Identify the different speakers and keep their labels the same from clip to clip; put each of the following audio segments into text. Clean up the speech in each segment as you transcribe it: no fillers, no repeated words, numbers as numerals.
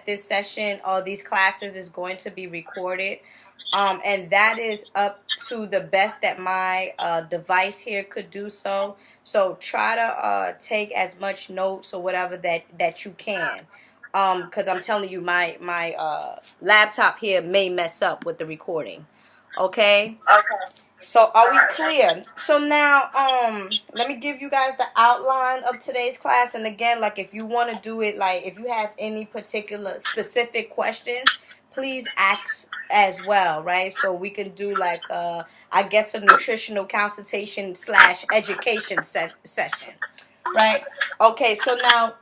Speaker 1: this session or these classes is going to be recorded. And that is up to the best that my device here could do so. So try to take as much notes or whatever that you can. Because I'm telling you, my laptop here may mess up with the recording. Okay. So are we clear? So now, let me give you guys the outline of today's class. And again, like if you want to do it, like if you have any particular specific questions, please ask as well, right? So we can do like, I guess a nutritional consultation slash education session, right? Okay, so now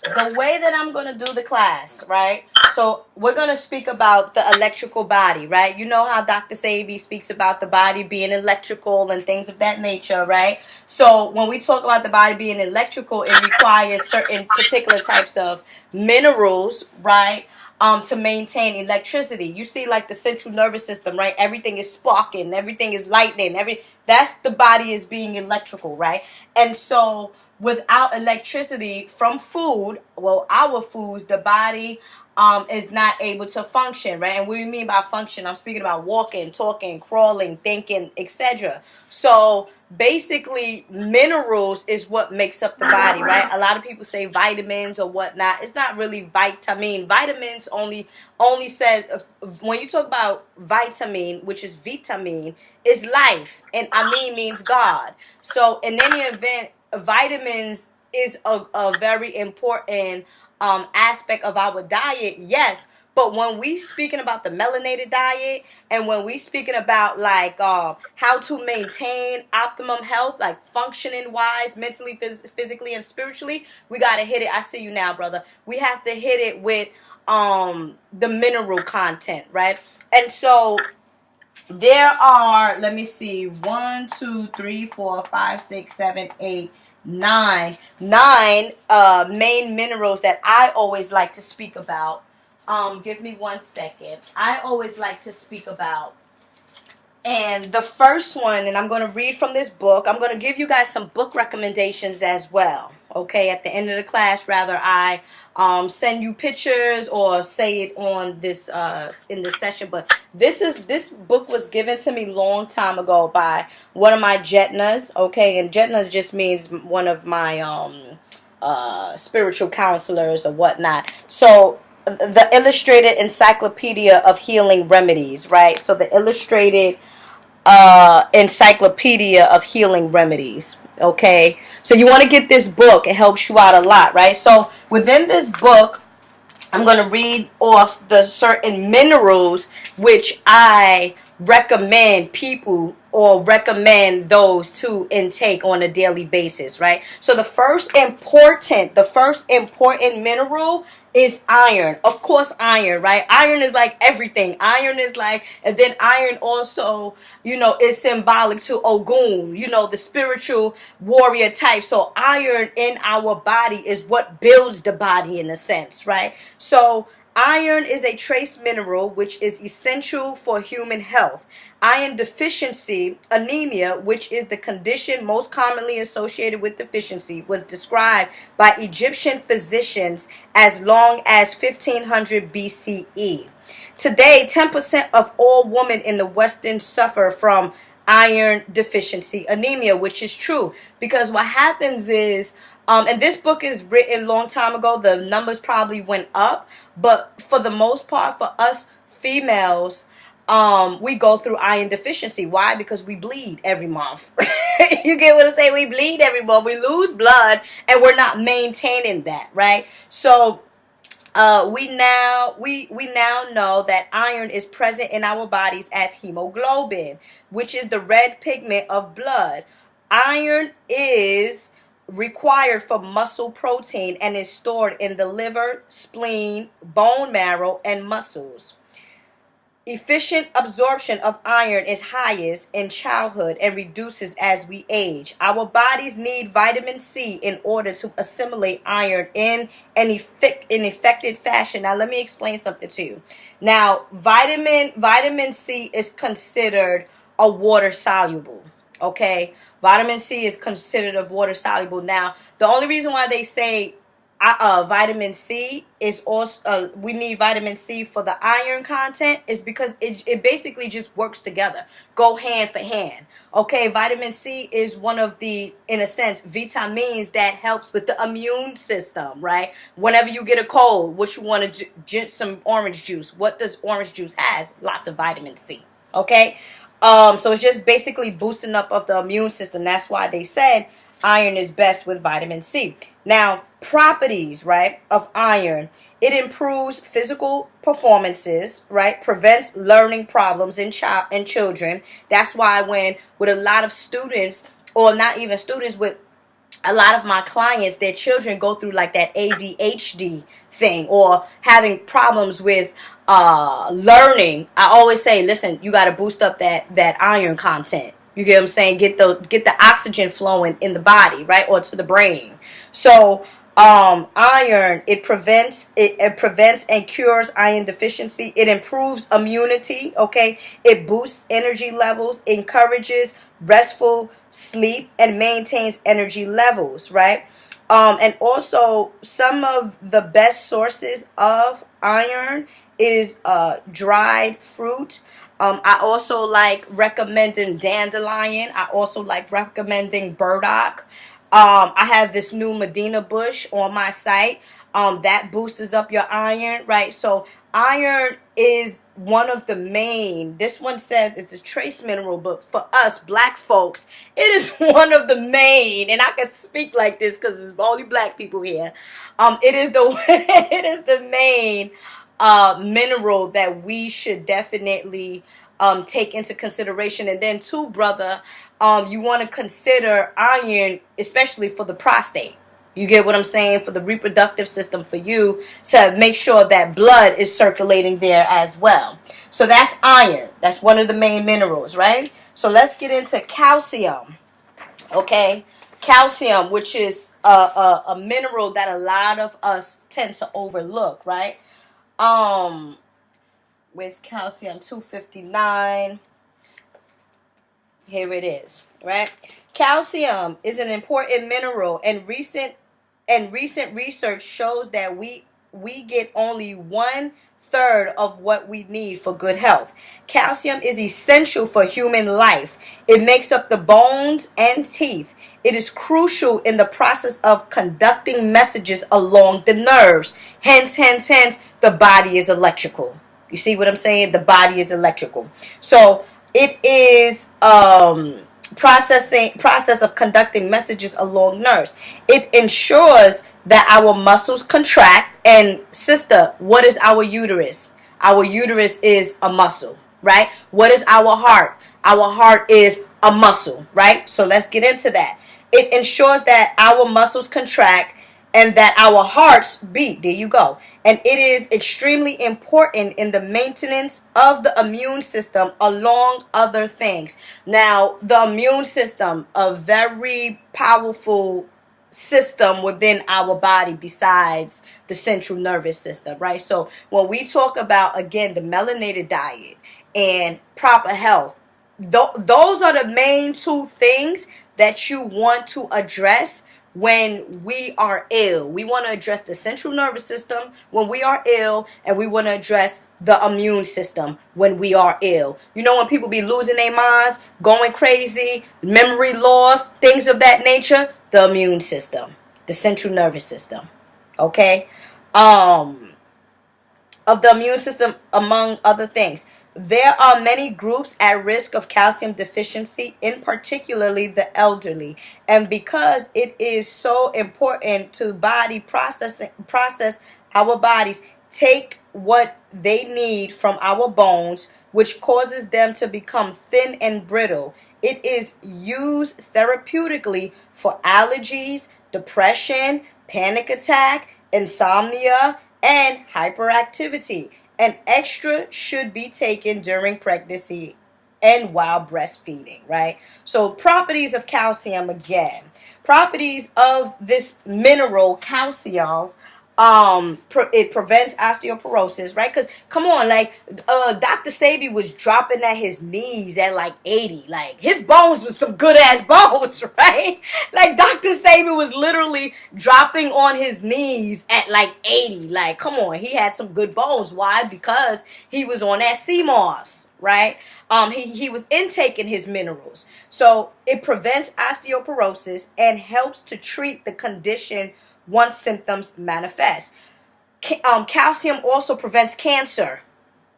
Speaker 1: the way that I'm going to do the class, right? So we're going to speak about the electrical body, right? You know how Dr. Sabi speaks about the body being electrical and things of that nature, right? So when we talk about the body being electrical, it requires certain particular types of minerals, right? To maintain electricity. You see like the central nervous system, right? Everything is sparking, everything is lightning, that's the body is being electrical, right? And so without electricity from food, well, our foods, the body is not able to function, right? And what do you mean by function? I'm speaking about walking, talking, crawling, thinking, etc. So basically minerals is what makes up the body, right? A lot of people say vitamins or whatnot. It's not really vitamin. Vitamins only said, when you talk about vitamin, which is vitamin, is life, and amin means God. So in any event, vitamins is a very important aspect of our diet, yes. But when we speaking about the melanated diet, and when we speaking about like how to maintain optimum health, like functioning wise, mentally, physically, and spiritually, we gotta hit it. I see you now, brother. We have to hit it with the mineral content, right? And so there are, let me see, 9 main minerals that I always like to speak about. Give me 1 second. I always like to speak about, and the first one, and I'm going to read from this book. I'm going to give you guys some book recommendations as well. Okay, at the end of the class, rather I send you pictures or say it on this in this session. But this book was given to me long time ago by one of my Jetnas. Okay, and Jetnas just means one of my spiritual counselors or whatnot. So the Illustrated Encyclopedia of Healing Remedies, right? So the Illustrated Encyclopedia of Healing Remedies. Okay, so you want to get this book. It helps you out a lot, right? So within this book, I'm going to read off the certain minerals which I recommend people or recommend those to intake on a daily basis, right? So the first important mineral is iron. Of course, iron, right? Iron is like everything. Iron is like, and then iron also, is symbolic to Ogun, the spiritual warrior type. So iron in our body is what builds the body in a sense, right? So iron is a trace mineral which is essential for human health. Iron deficiency, anemia, which is the condition most commonly associated with deficiency, was described by Egyptian physicians as long as 1500 BCE. Today, 10% of all women in the Western suffer from iron deficiency anemia, which is true, because what happens is, and this book is written a long time ago, the numbers probably went up, but for the most part, for us females, we go through iron deficiency. Why? Because we bleed every month. You get what I'm saying? We bleed every month. We lose blood, and we're not maintaining that, right? So we now know that iron is present in our bodies as hemoglobin, which is the red pigment of blood. Iron is required for muscle protein and is stored in the liver, spleen, bone marrow, and muscles. Efficient absorption of iron is highest in childhood and reduces as we age. Our bodies need vitamin C in order to assimilate iron in an effective fashion. Now, let me explain something to you. Now, vitamin C is considered a water soluble. Okay, vitamin C is considered a water soluble. Now, the only reason why they say vitamin C is also, we need vitamin C for the iron content, is because it basically just works together, go hand for hand. Okay, vitamin C is one of the, in a sense, vitamins that helps with the immune system, right? Whenever you get a cold, what you want to drink some orange juice. What does orange juice has? Lots of vitamin C. Okay, so it's just basically boosting up of the immune system. That's why they said iron is best with vitamin C. Now, properties, right, of iron. It improves physical performances, right? Prevents learning problems in children. That's why when with a lot of students, or not even students, with a lot of my clients, their children go through like that ADHD thing, or having problems with learning. I always say, listen, you got to boost up that iron content. You get what I'm saying? Get the oxygen flowing in the body, right, or to the brain. So iron, it prevents and cures iron deficiency. It improves immunity. Okay, it boosts energy levels, encourages restful sleep, and maintains energy levels, right? And also, some of the best sources of iron is dried fruit. I also like recommending dandelion. I also like recommending burdock. I have this new Medina bush on my site. That boosts up your iron, right? So iron is one of the main, this one says it's a trace mineral, but for us black folks, it is one of the main, and I can speak like this because there's only black people here. It is the it is the main mineral that we should definitely take into consideration. And then too, brother, you want to consider iron, especially for the prostate. You get what I'm saying? For the reproductive system, for you to make sure that blood is circulating there as well. So that's iron. That's one of the main minerals, right? So let's get into calcium. Okay, calcium, which is a mineral that a lot of us tend to overlook, right? Um, where's calcium? 259. Here it is, right? Calcium is an important mineral, and recent research shows that we get only 1/3 of what we need for good health. Calcium is essential for human life. It makes up the bones and teeth. It is crucial in the process of conducting messages along the nerves. Hence, the body is electrical. You see what I'm saying? The body is electrical. So it is process of conducting messages along nerves. It ensures that our muscles contract. And sister, what is our uterus? Our uterus is a muscle, right? What is our heart? Our heart is a muscle, right? So let's get into that. It ensures that our muscles contract and that our hearts beat. There you go. And it is extremely important in the maintenance of the immune system, along other things. Now, the immune system, a very powerful system within our body besides the central nervous system, right? So when we talk about, again, the melanated diet and proper health, those are the main two things that you want to address when we are ill. We want to address the central nervous system when we are ill, and we want to address the immune system when we are ill. You know, when people be losing their minds, going crazy, memory loss, things of that nature, the immune system, the central nervous system. Okay? Of the immune system, among other things. There are many groups at risk of calcium deficiency, in particularly the elderly. And because it is so important to process our bodies, take what they need from our bones, which causes them to become thin and brittle. It is used therapeutically for allergies, depression, panic attack, insomnia, and hyperactivity. An extra should be taken during pregnancy and while breastfeeding, right? So properties of calcium again. Properties of this mineral calcium. It prevents osteoporosis, right? Because come on, like Dr. Sabi was dropping at his knees at like 80. Like his bones was some good ass bones, right? Like Dr. Sabi was literally dropping on his knees at like 80. Like come on, he had some good bones. Why? Because he was on that CMOS, right? He was intaking his minerals. So it prevents osteoporosis and helps to treat the condition once symptoms manifest. Calcium also prevents cancer.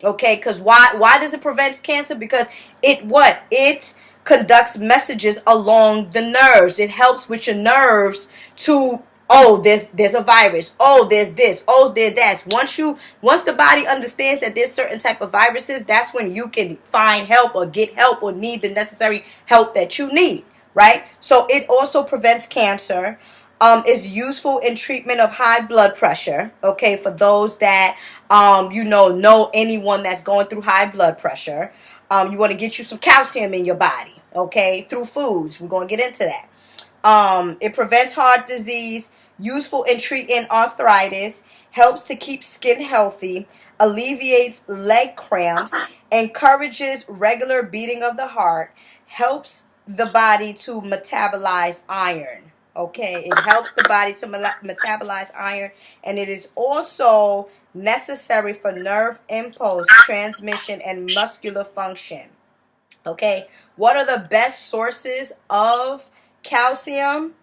Speaker 1: Okay, because why does it prevent cancer? Because it conducts messages along the nerves. It helps with your nerves to, oh, there's a virus, oh, there's this, oh, there's that. Once the body understands that there's certain type of viruses, that's when you can find help or get help or need the necessary help that you need, right? So it also prevents cancer. Is useful in treatment of high blood pressure. Okay, for those that know anyone that's going through high blood pressure, you want to get you some calcium in your body. Okay, through foods. We're going to get into that. It prevents heart disease. Useful in treating arthritis. Helps to keep skin healthy. Alleviates leg cramps. Encourages regular beating of the heart. Helps the body to metabolize iron. Okay, it helps the body to metabolize iron, and it is also necessary for nerve impulse transmission and muscular function. Okay, what are the best sources of calcium?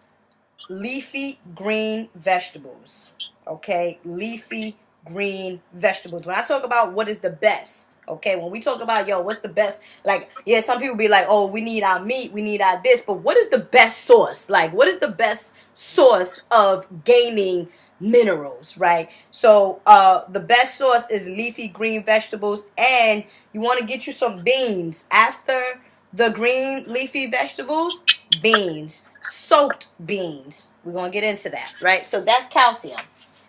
Speaker 1: Leafy green vegetables. Okay, leafy green vegetables. When I talk about what is the best, okay, when we talk about, what's the best, like, yeah, some people be like, oh, we need our meat, we need our this, but what is the best source? Like, what is the best source of gaining minerals, right? So the best source is leafy green vegetables, and you want to get you some beans after the green leafy vegetables. Beans, soaked beans. We're going to get into that, right? So that's calcium.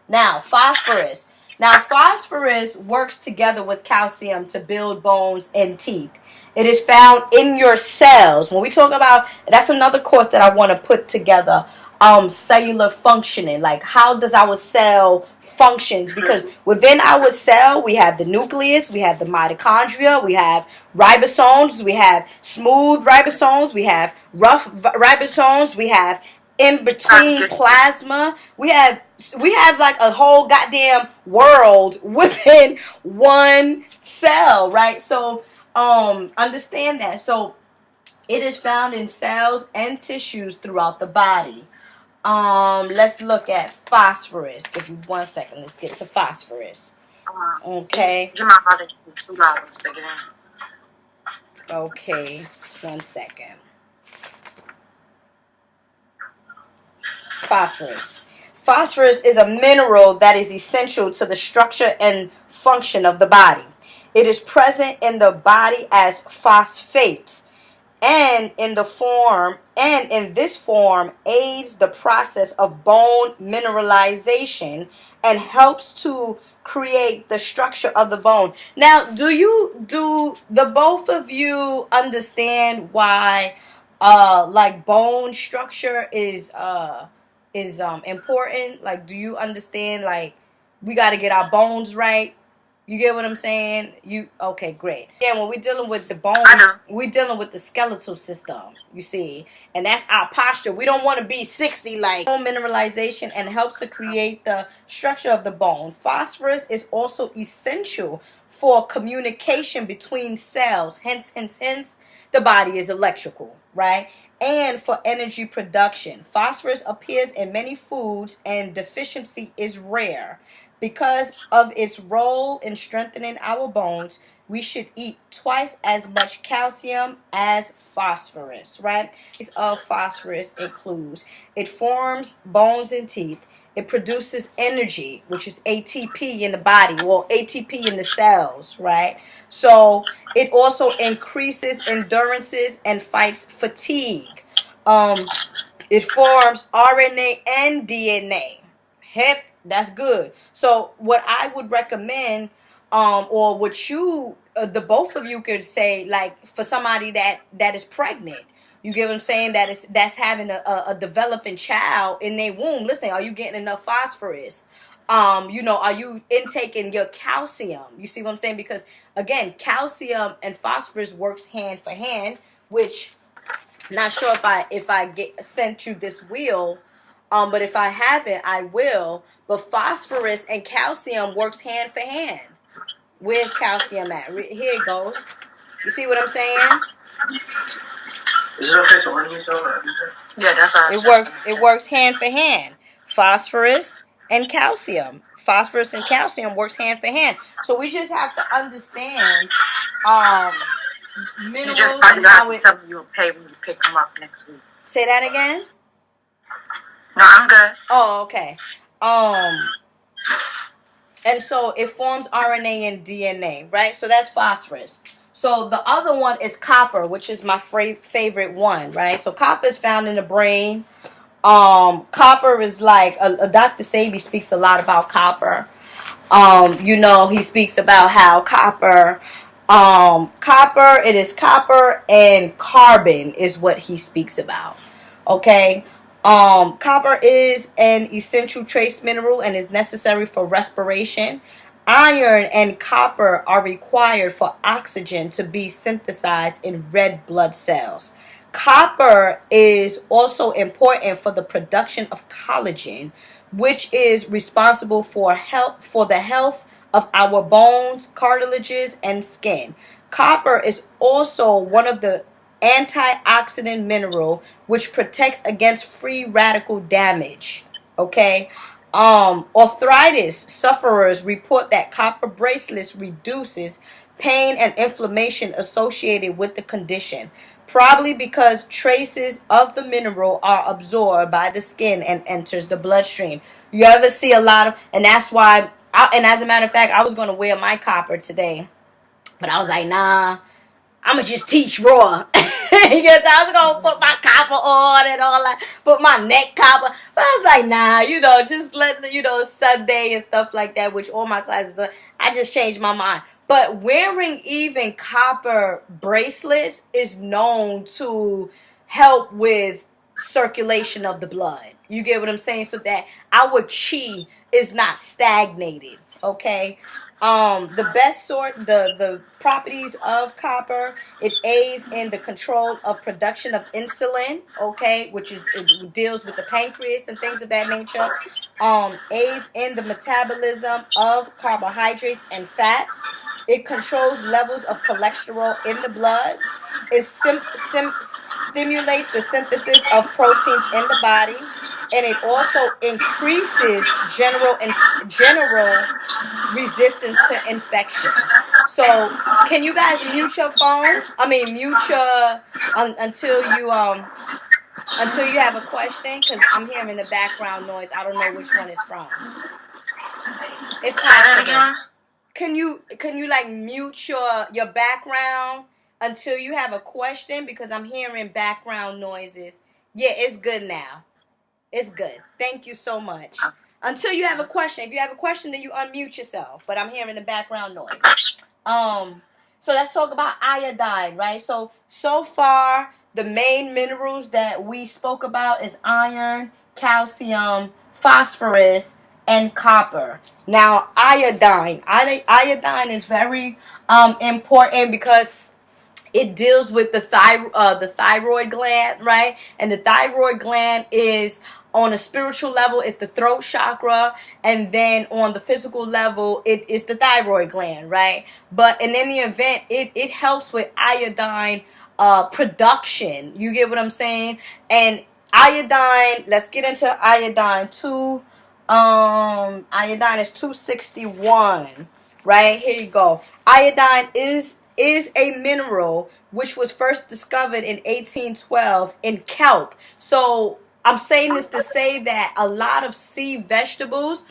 Speaker 1: Now, phosphorus. Now, phosphorus works together with calcium to build bones and teeth. It is found in your cells. When we talk about, that's another course that I want to put together, cellular functioning. Like, how does our cell functions? Because within our cell, we have the nucleus, we have the mitochondria, we have ribosomes, we have smooth ribosomes, we have rough ribosomes, we have in between plasma. We have like a whole goddamn world within one cell, right? So understand that. So it is found in cells and tissues throughout the body. Let's look at phosphorus. Give you 1 second. Let's get to phosphorus. Okay.
Speaker 2: Give my mother $2 to get in.
Speaker 1: Okay. 1 second. Phosphorus. Phosphorus is a mineral that is essential to the structure and function of the body. It is present in the body as phosphate, and in this form aids the process of bone mineralization and helps to create the structure of the bone. Now, do the both of you understand why like bone structure is important? Like, do you understand, like, we got to get our bones right? You get what I'm saying? Okay, great. Yeah, when we're dealing with the bone, we're dealing with the skeletal system, you see, and that's our posture. We don't want to be 60. Like, bone mineralization and helps to create the structure of the bone. Phosphorus is also essential for communication between cells. Hence, the body is electrical, right? And for energy production. Phosphorus appears in many foods, and deficiency is rare. Because of its role in strengthening our bones, we should eat twice as much calcium as phosphorus, right? Of phosphorus includes, it forms bones and teeth. It produces energy, which is ATP in the body, or ATP in the cells, right? So it also increases endurances and fights fatigue. It forms RNA and DNA. Hip, that's good. So what I would recommend, or what you, the both of you could say, like, for somebody that is pregnant, you get what I'm saying, that's having a developing child in their womb. Listen, are you getting enough phosphorus? You know, are you intaking your calcium? You see what I'm saying? Because again, calcium and phosphorus works hand for hand, which not sure if I get sent you this wheel, but if I haven't, I will. But phosphorus and calcium works hand for hand. Where's calcium at? Here it goes. You see what I'm saying?
Speaker 2: Is it okay to order yourself? Yeah, that's all.
Speaker 1: It works hand for hand. Phosphorus and calcium. Phosphorus and calcium works hand for hand. So we just have to understand minerals
Speaker 2: You just
Speaker 1: and how it.
Speaker 2: tell me you'll pay when you pick them up next week.
Speaker 1: Say that again.
Speaker 2: No, I'm good.
Speaker 1: Oh, okay. And so it forms RNA and DNA, right? So that's phosphorus. So the other one is copper, which is my favorite one, right? So copper is found in the brain. Copper is like Dr. Sebi speaks a lot about copper. You know, he speaks about how copper, it is copper and carbon is what he speaks about. Okay. Copper is an essential trace mineral and is necessary for respiration. Iron and copper are required for oxygen to be synthesized in red blood cells. Copper is also important for the production of collagen, which is responsible for the health of our bones, cartilages, and skin. Copper is also one of the antioxidant mineral which protects against free radical damage. Okay. Arthritis sufferers report that copper bracelets reduces pain and inflammation associated with the condition, probably because traces of the mineral are absorbed by the skin and enters the bloodstream. You ever see a lot of, and that's why, and as a matter of fact, I was going to wear my copper today, but I was like, nah, I'ma just teach raw. Because I was gonna put my copper on and all that, put my neck copper. But I was like, nah, you know, just let Sunday and stuff like that, which all my classes are. I just changed my mind. But wearing even copper bracelets is known to help with circulation of the blood. You get what I'm saying? So that our chi is not stagnated. Okay. The best sort, the properties of copper, it aids in the control of production of insulin, okay, which is, it deals with the pancreas and things of that nature. Aids in the metabolism of carbohydrates and fats. It controls levels of cholesterol in the blood. It stimulates the synthesis of proteins in the body, and it also increases general resistance to infection. So, can you guys mute your phone? I mean, mute your until you have a question, because I'm hearing the background noise. I don't know which one it's from. If possible, can you like mute your background until you have a question, because I'm hearing background noises. Yeah, it's good now. It's good. Thank you so much. Until you have a question. If you have a question, then you unmute yourself. But I'm hearing the background noise. So let's talk about iodine, right? So far, the main minerals that we spoke about is iron, calcium, phosphorus, and copper. Now, iodine. Iodine is very important because it deals with the thyroid gland, right? And the thyroid gland is, on a spiritual level, it's the throat chakra, and then on the physical level, it is the thyroid gland, right? But in any event, it helps with iodine production. You get what I'm saying? And iodine, let's get into iodine too. Iodine is 261, right? Here you go. Iodine is a mineral which was first discovered in 1812 in kelp. So I'm saying this to say that a lot of sea vegetables,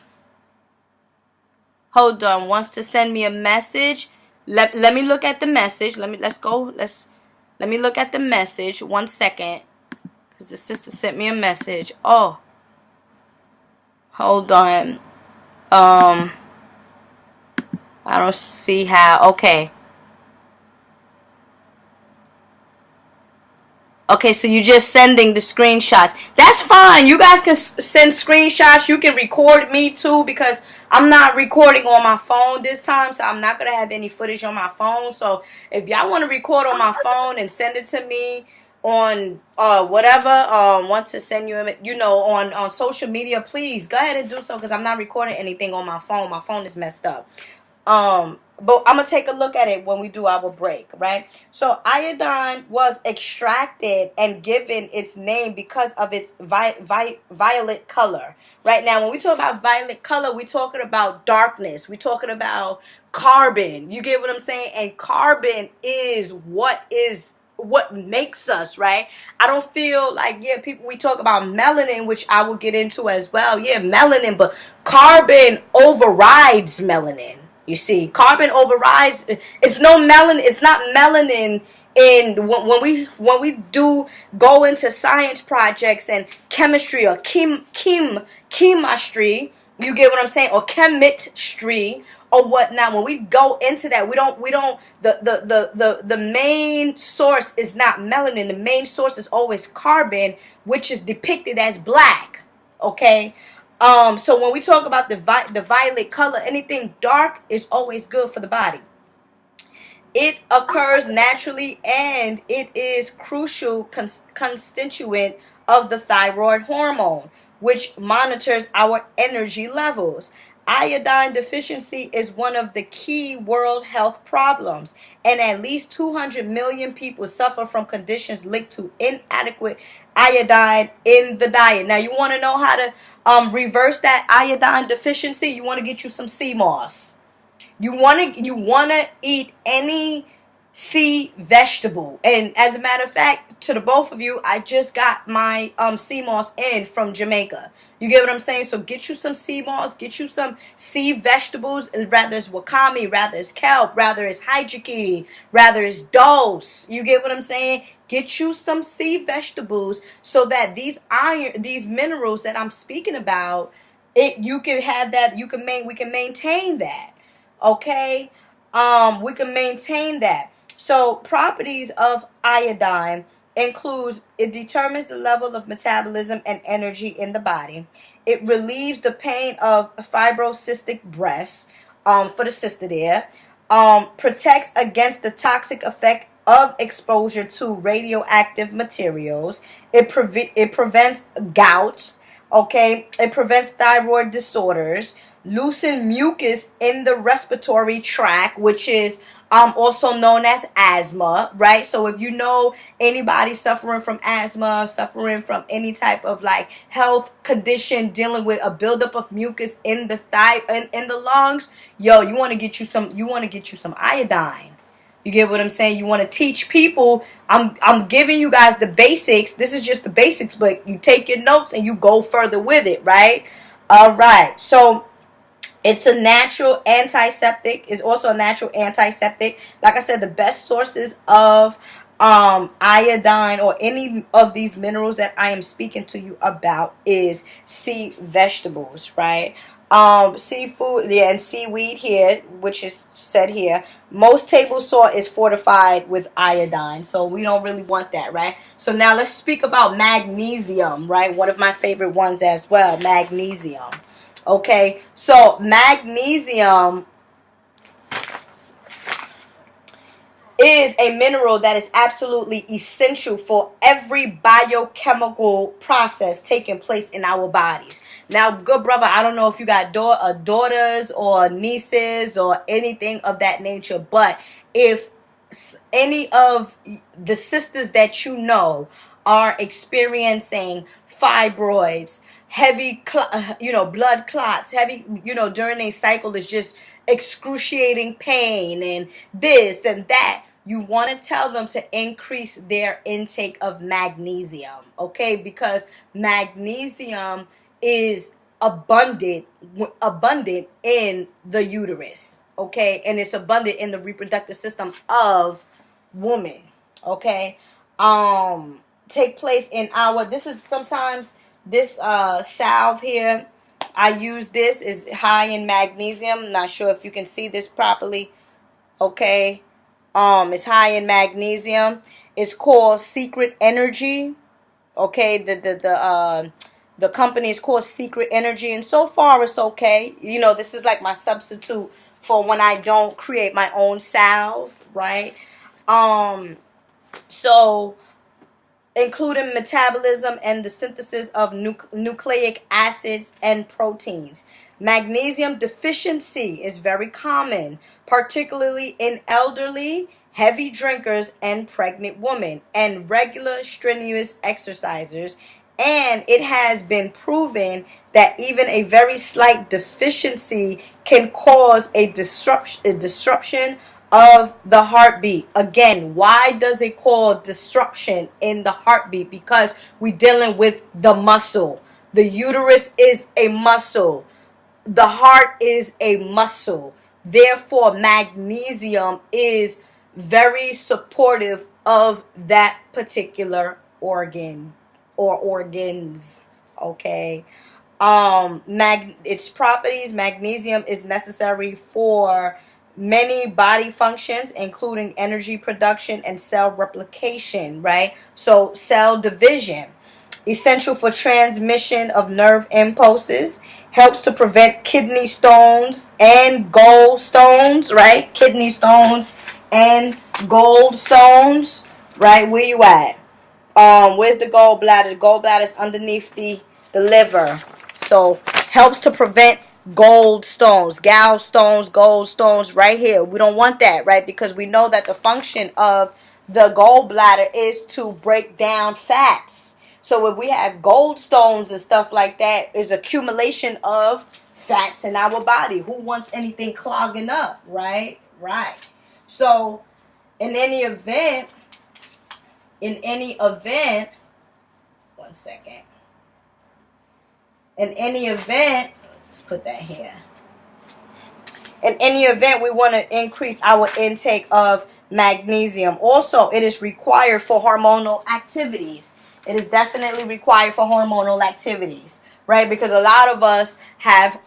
Speaker 1: hold on, wants to send me a message. Let me look at the message. Let me look at the message. 1 second. Because the sister sent me a message. Oh. Hold on. I don't see how. Okay. Okay, so you're just sending the screenshots. That's fine. You guys can send screenshots. You can record me too, because I'm not recording on my phone this time, so I'm not going to have any footage on my phone. So if y'all want to record on my phone and send it to me on whatever wants to send you, on social media, please go ahead and do so, because I'm not recording anything on my phone. My phone is messed up. But I'm going to take a look at it when we do our break, right? So iodine was extracted and given its name because of its violet color. Right now, when we talk about violet color, we're talking about darkness. We're talking about carbon. You get what I'm saying? And carbon is what makes us, right? I don't feel like, we talk about melanin, which I will get into as well. Yeah, melanin, but carbon overrides melanin. You see, carbon overrides. It's no melanin. It's not melanin in when we do go into science projects and chemistry or chemistry. You get what I'm saying? Or chemistry or whatnot. When we go into that, we don't the main source is not melanin. The main source is always carbon, which is depicted as black. Okay. So when we talk about the violet color, anything dark is always good for the body. It occurs naturally, and it is crucial constituent of the thyroid hormone, which monitors our energy levels. Iodine deficiency is one of the key world health problems, and at least 200 million people suffer from conditions linked to inadequate iodine in the diet. Now, you want to know how to reverse that iodine deficiency? You want to get you some sea moss. You want to eat any sea vegetable. And as a matter of fact, to the both of you, I just got my sea moss in from Jamaica. You get what I'm saying? So get you some sea moss, get you some sea vegetables, rather it's wakame, rather it's kelp, rather it's hijiki, rather it's dose. You get what I'm saying? Get you some sea vegetables so that these minerals that I'm speaking about, you can have that, we can maintain that. Okay? We can maintain that. So properties of iodine includes, it determines the level of metabolism and energy in the body. It relieves the pain of fibrocystic breasts, for the sister there. Protects against the toxic effect of exposure to radioactive materials. It prevents gout. Okay, it prevents thyroid disorders, loosen mucus in the respiratory tract, which is also known as asthma, right? So if you know anybody suffering from asthma, suffering from any type of like health condition dealing with a buildup of mucus in the in the lungs, you want to get you some iodine. You get what I'm saying? You want to teach people. I'm giving you guys the basics. This is just the basics, but you take your notes and you go further with it, right? All right. So it's a natural antiseptic. It's also a natural antiseptic. Like I said, the best sources of iodine or any of these minerals that I am speaking to you about is sea vegetables, right? Seafood, and seaweed here, which is said here. Most table salt is fortified with iodine, so we don't really want that, right? So now let's speak about magnesium, right? One of my favorite ones as well, magnesium. Okay, so magnesium is a mineral that is absolutely essential for every biochemical process taking place in our bodies. Now, good brother, I don't know if you got daughters or nieces or anything of that nature, but if any of the sisters that you know are experiencing fibroids, heavy, blood clots, heavy, during a cycle is just excruciating pain and this and that, you want to tell them to increase their intake of magnesium, okay? Because magnesium is abundant in the uterus, okay? And it's abundant in the reproductive system of woman, okay? Take place in this salve here, I use this, is high in magnesium. Not sure if you can see this properly. Okay. It's high in magnesium. It's called Secret Energy. Okay, the company is called Secret Energy, and so far it's okay. You know, this is like my substitute for when I don't create my own salve, right? So including metabolism and the synthesis of nucleic acids and proteins. Magnesium deficiency is very common, particularly in elderly, heavy drinkers, and pregnant women, and regular strenuous exercisers. And it has been proven that even a very slight deficiency can cause a disruption of the heartbeat. Again, why does it call disruption in the heartbeat? Because we're dealing with the muscle. The uterus is a muscle. The heart is a muscle. Therefore, magnesium is very supportive of that particular organ or organs. Okay. Its properties, magnesium is necessary for many body functions, including energy production and cell replication, right? So cell division, essential for transmission of nerve impulses, helps to prevent kidney stones and gallstones, right? Kidney stones and gallstones, right? Where you at? Where's the gallbladder? The gallbladder is underneath the liver. So helps to prevent gallstones, gallstones, right here. We don't want that, right? Because we know that the function of the gallbladder is to break down fats. So if we have gallstones and stuff like that, is accumulation of fats in our body. Who wants anything clogging up, right? Right. So in any event, one second. In any event, let's put that here. In any event, we want to increase our intake of magnesium. Also, it is required for hormonal activities. It is definitely required for hormonal activities, right? Because a lot of us have,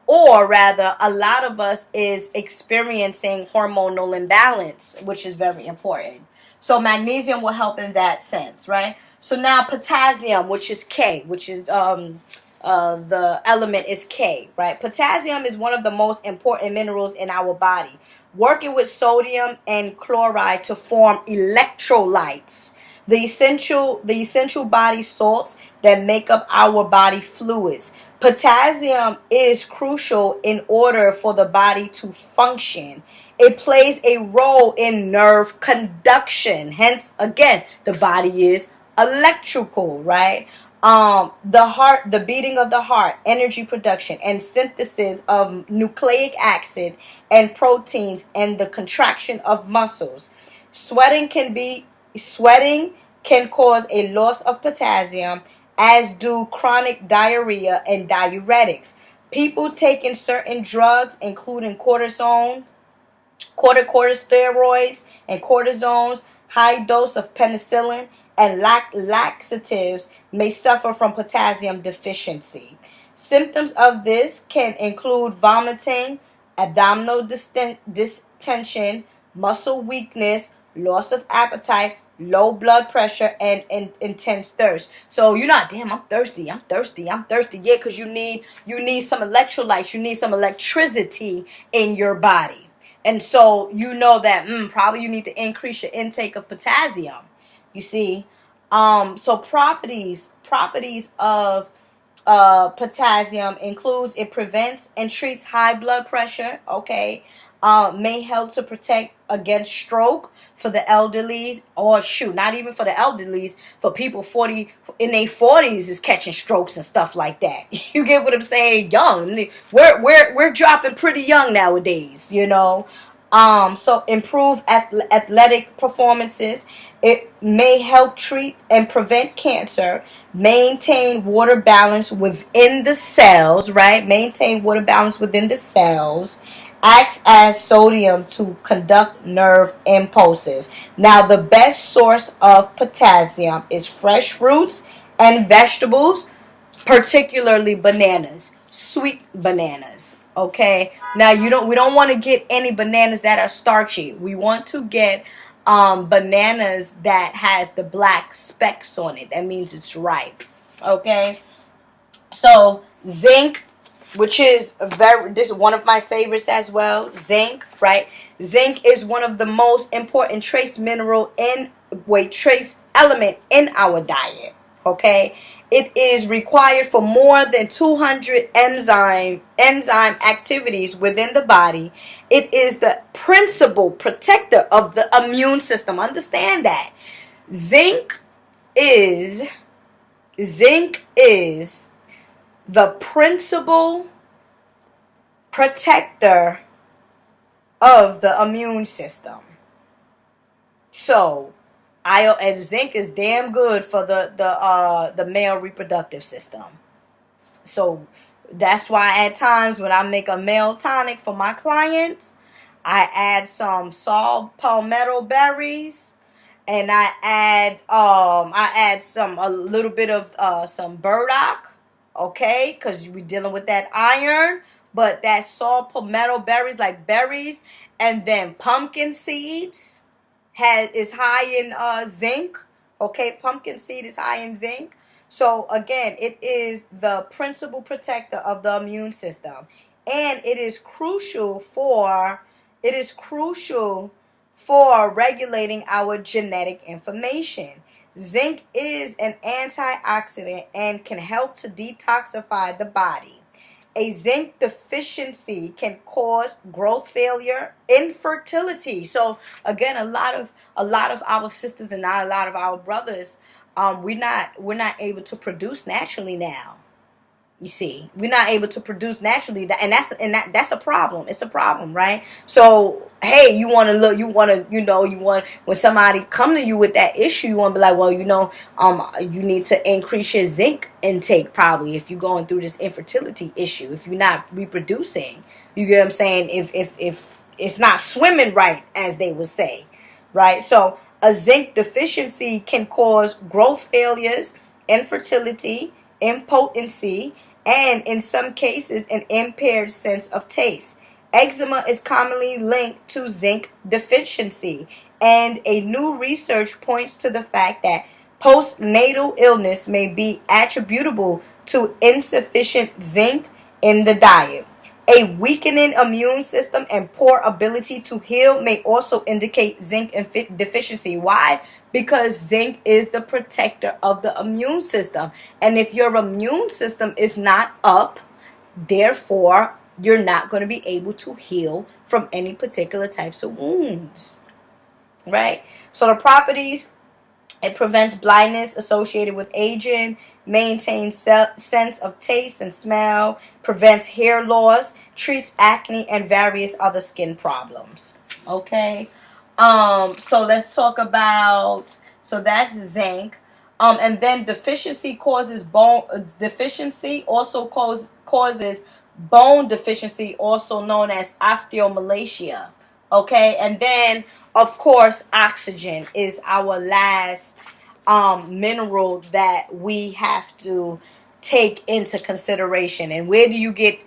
Speaker 1: or rather, a lot of us is experiencing hormonal imbalance, which is very important. So magnesium will help in that sense, right? So now potassium, which is K, which is the element is K, right? Potassium is one of the most important minerals in our body, working with sodium and chloride to form electrolytes, the essential body salts that make up our body fluids. Potassium is crucial in order for the body to function. It plays a role in nerve conduction. Hence, again, the body is electrical, right? The heart, the beating of the heart, energy production, and synthesis of nucleic acid and proteins, and the contraction of muscles. Sweating can cause a loss of potassium, as do chronic diarrhea and diuretics. People taking certain drugs, including cortisosteroids and cortisones, high dose of penicillin, and laxatives may suffer from potassium deficiency. Symptoms of this can include vomiting, abdominal distension, muscle weakness, loss of appetite, low blood pressure, and intense thirst. So you're not, damn, I'm thirsty. Yeah, because you need some electrolytes, you need some electricity in your body. And so you know that probably you need to increase your intake of potassium. You see, so properties of potassium includes it prevents and treats high blood pressure. Okay, may help to protect against stroke for the elderlies, or not even for the elderlies, for people 40 in their 40s is catching strokes and stuff like that. You get what I'm saying? Young, we're dropping pretty young nowadays, you know. So improve athletic performances. It may help treat and prevent cancer, maintain water balance within the cells, right? Maintain water balance within the cells. Acts as sodium to conduct nerve impulses. Now, the best source of potassium is fresh fruits and vegetables, particularly bananas, sweet bananas. Okay, now we don't want to get any bananas that are starchy. We want to get bananas that has the black specks on it. That means it's ripe. Okay. So zinc, which is this is one of my favorites as well. Zinc, right? Zinc is one of the most important trace element in our diet. Okay, it is required for more than 200 enzyme activities within the body. It is the principal protector of the immune system. Understand that. Zinc is the principal protector of the immune system. So, and zinc is damn good for the male reproductive system. So that's why at times when I make a male tonic for my clients, I add some saw palmetto berries, and I add a little bit of some burdock, okay, because we're dealing with that iron. But that saw palmetto berries, like berries, and then pumpkin seeds is high in zinc. Okay, pumpkin seed is high in zinc. So again, it is the principal protector of the immune system, and it is crucial for regulating our genetic information. Zinc is an antioxidant and can help to detoxify the body. A zinc deficiency can cause growth failure, infertility. So again, a lot of our sisters and a lot of our brothers, we're not able to produce naturally now. You see, we're not able to produce naturally, that's a problem. It's a problem, right? So, hey, when somebody come to you with that issue, you want to be like, well, you need to increase your zinc intake probably if you're going through this infertility issue. If you're not reproducing, you get what I'm saying? If it's not swimming right, as they would say, right? So, a zinc deficiency can cause growth failures, infertility, impotency, and in some cases an impaired sense of taste. Eczema is commonly linked to zinc deficiency, and a new research points to the fact that postnatal illness may be attributable to insufficient zinc in the diet. A weakening immune system and poor ability to heal may also indicate zinc deficiency. Why? Because zinc is the protector of the immune system. And if your immune system is not up, therefore, you're not going to be able to heal from any particular types of wounds. Right? So the properties: it prevents blindness associated with aging, maintains sense of taste and smell, prevents hair loss, treats acne and various other skin problems. Okay. So let's talk about, so that's zinc. And then deficiency causes bone deficiency, also known as osteomalacia. Okay, and then of course oxygen is our last mineral that we have to take into consideration. And where do you get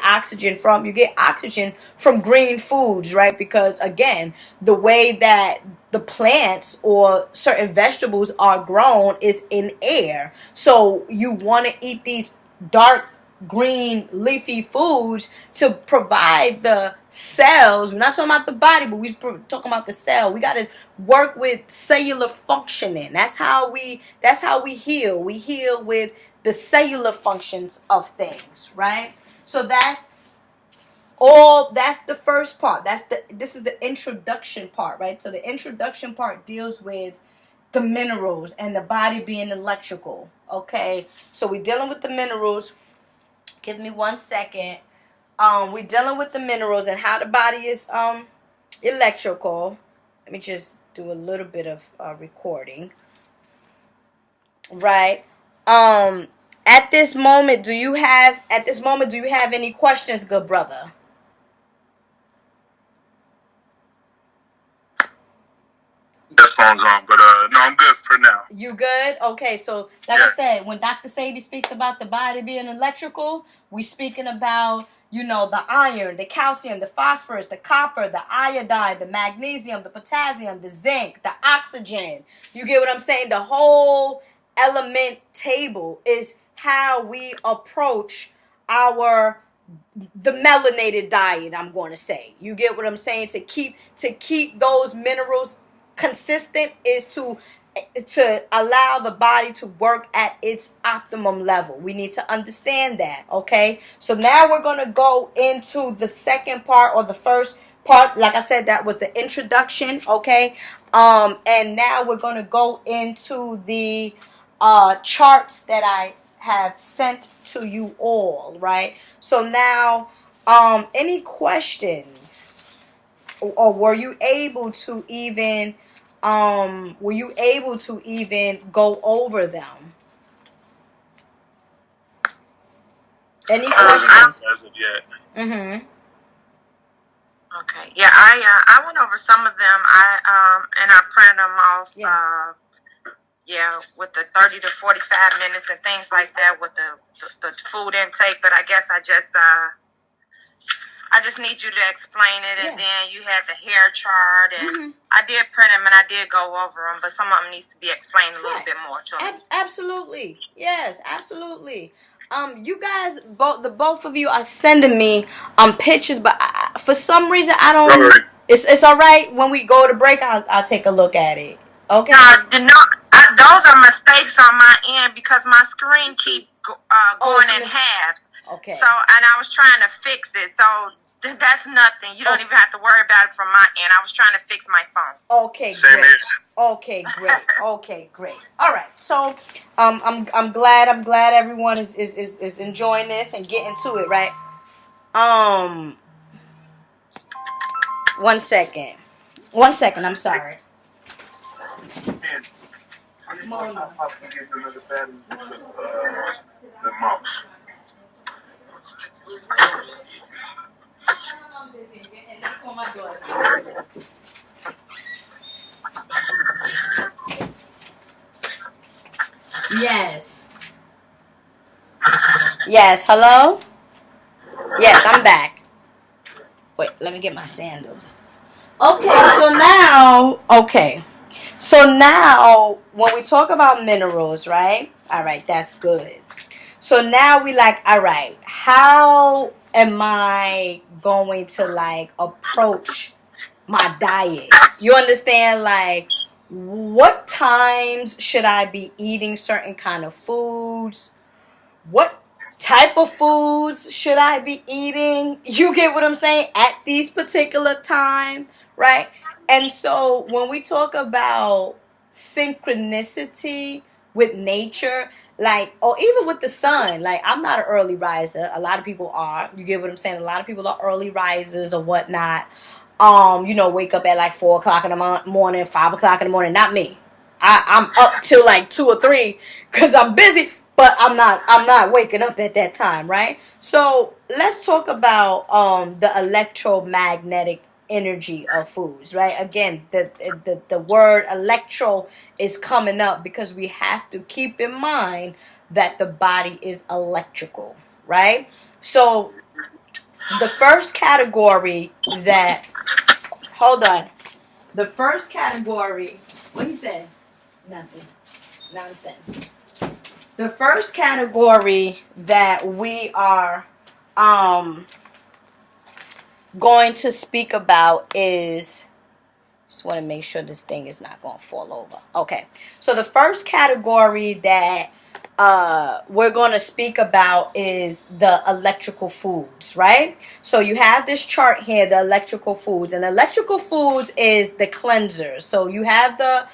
Speaker 1: oxygen from? You get oxygen from green foods, right? Because again, the way that the plants or certain vegetables are grown is in air. So you want to eat these dark green leafy foods to provide the cells. We're not talking about the body, but we're talking about the cell. We got to work with cellular functioning. That's how we heal. We heal with the cellular functions of things, right? So that's the first part. This is the introduction part, right? So the introduction part deals with the minerals and the body being electrical. Okay, so we're dealing with the minerals. Give me 1 second. We're dealing with the minerals and how the body is electrical. Let me just do a little bit of recording. Right. At this moment, do you have any questions, good brother?
Speaker 2: That phone's on, but no, I'm good for now.
Speaker 1: You good? Okay, so like I said, when Dr. Sebi speaks about the body being electrical, we're speaking about you know, the iron, the calcium, the phosphorus, the copper, the iodine, the magnesium, the potassium, the zinc, the oxygen. You get what I'm saying? The whole element table is how we approach the melanated diet, I'm going to say. You get what I'm saying? To keep those minerals consistent is to allow the body to work at its optimum level. We need to understand that, okay? So now we're going to go into the second part, or the first part. Like I said, that was the introduction, okay? And now we're going to go into the charts that I have sent to you all, right? So now, any questions, or were you able to even go over them? Any questions?
Speaker 2: As of yet.
Speaker 1: Mm-hmm.
Speaker 2: Okay. Yeah, I went over some of them. And I printed them off.
Speaker 1: Yes.
Speaker 2: Yeah, with the 30 to 45 minutes and things like that with the food intake. But I guess I just need you to explain it. And then you had the hair chart, and I did print them and I did go over them, but some of them needs to be explained a little bit more to me. Absolutely.
Speaker 1: Yes, absolutely. You guys, both of you are sending me pictures, but for some reason I don't. Right. It's all right. When we go to break, I'll take a look at it. Okay.
Speaker 2: Those are mistakes on my end because my screen keep going in half.
Speaker 1: Okay.
Speaker 2: So, and I was trying to fix it. So that's nothing. You don't even have to worry about it from my end. I was trying to fix my phone.
Speaker 1: Okay, great. Okay, great. Okay, great. All right. So, I'm glad everyone is enjoying this and getting to it, right? 1 second. 1 second. I'm sorry. Yes. Yes, hello? Yes, I'm back. Wait, let me get my sandals. So now, when we talk about minerals, right? All right, that's good. So now we all right, how am I going to approach my diet? You understand? What times should I be eating certain kind of foods? What type of foods should I be eating? You get what I'm saying? At these particular time, right? And so when we talk about synchronicity with nature, or even with the sun, I'm not an early riser. A lot of people are. You get what I'm saying? A lot of people are early risers or whatnot. Wake up at 4 o'clock in the morning, 5 o'clock in the morning. Not me. I'm up till 2 or 3 because I'm busy, but I'm not waking up at that time, right? So let's talk about the electromagnetic energy of foods, right? Again, the word electro is coming up because we have to keep in mind that the body is electrical, right? So the first category the first category, what he said? Nothing. Nonsense. The first category that we are going to speak about is, just want to make sure this thing is not going to fall over. Okay. So the first category that we're going to speak about is the electrical foods, right? So you have this chart here, the electrical foods, and electrical foods is the cleansers. So you have the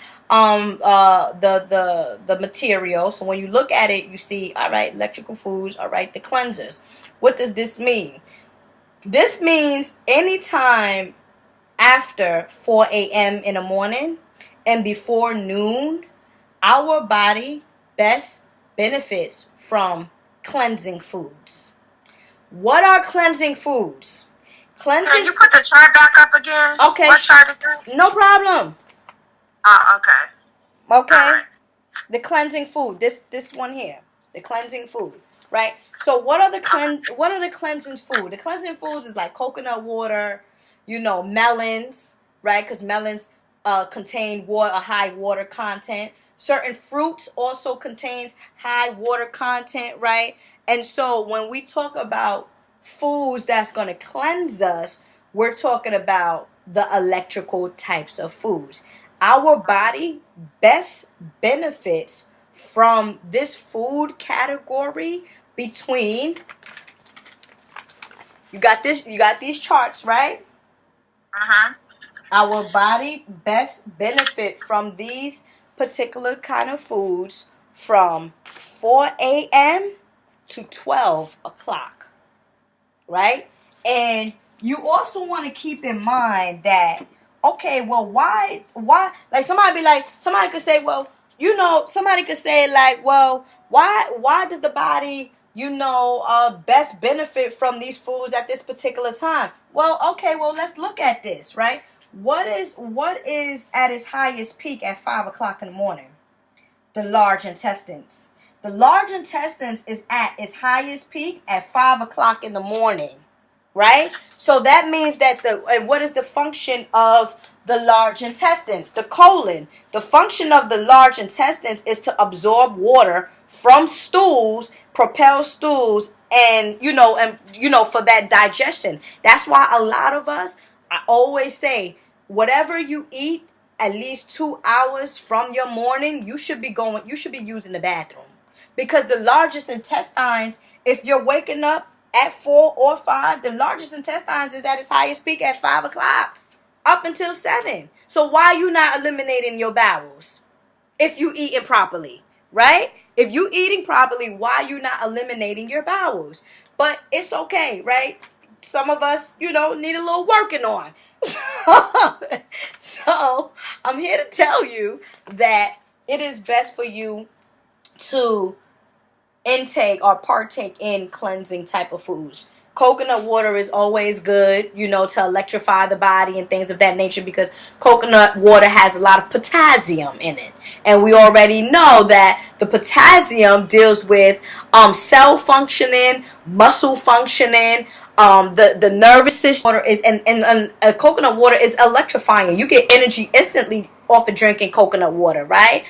Speaker 1: material. So when you look at it, you see, all right, electrical foods, all right, the cleansers. What does this mean? This means anytime after 4 a.m. in the morning and before noon, our body best benefits from cleansing foods. What are cleansing foods?
Speaker 2: Can you put the chart back up again?
Speaker 1: Okay.
Speaker 2: What chart is that?
Speaker 1: No problem.
Speaker 2: Okay.
Speaker 1: Okay. Right. The cleansing food. This one here. The cleansing food. right? So what are the cleansing food? The cleansing foods is like coconut water, melons, right? Because melons contain a high water content. Certain fruits also contains high water content, right? And so when we talk about foods that's going to cleanse us, we're talking about the electrical types of foods. Our body best benefits from this food category between, you got these charts, right? Our body best benefit from these particular kind of foods from 4 a.m. to 12 o'clock, right? And you also want to keep in mind that, okay, well, why, like somebody could say, well, somebody could say like, well, why does the body, best benefit from these foods at this particular time? Well, okay, well, let's look at this, right? What is at its highest peak at 5 o'clock in the morning? The large intestines. The large intestines is at its highest peak at 5 o'clock in the morning, right? So that means that and what is the function of the large intestines? The colon. The function of the large intestines is to absorb water from stools, propel stools, and for that digestion. That's why a lot of us, I always say, whatever you eat, at least 2 hours from your morning, you should be using the bathroom. Because the largest intestines, if you're waking up at 4 or 5, the largest intestines is at its highest peak at 5 o'clock up until 7. So why are you not eliminating your bowels if you eating properly, right? If you eating properly, why are you not eliminating your bowels? But it's okay, right? Some of us, need a little working on. So I'm here to tell you that it is best for you to intake or partake in cleansing type of foods. Coconut water is always good, to electrify the body and things of that nature, because coconut water has a lot of potassium in it. And we already know that the potassium deals with cell functioning, muscle functioning, the nervous system. Water is and coconut water is electrifying. You get energy instantly off of drinking coconut water, right?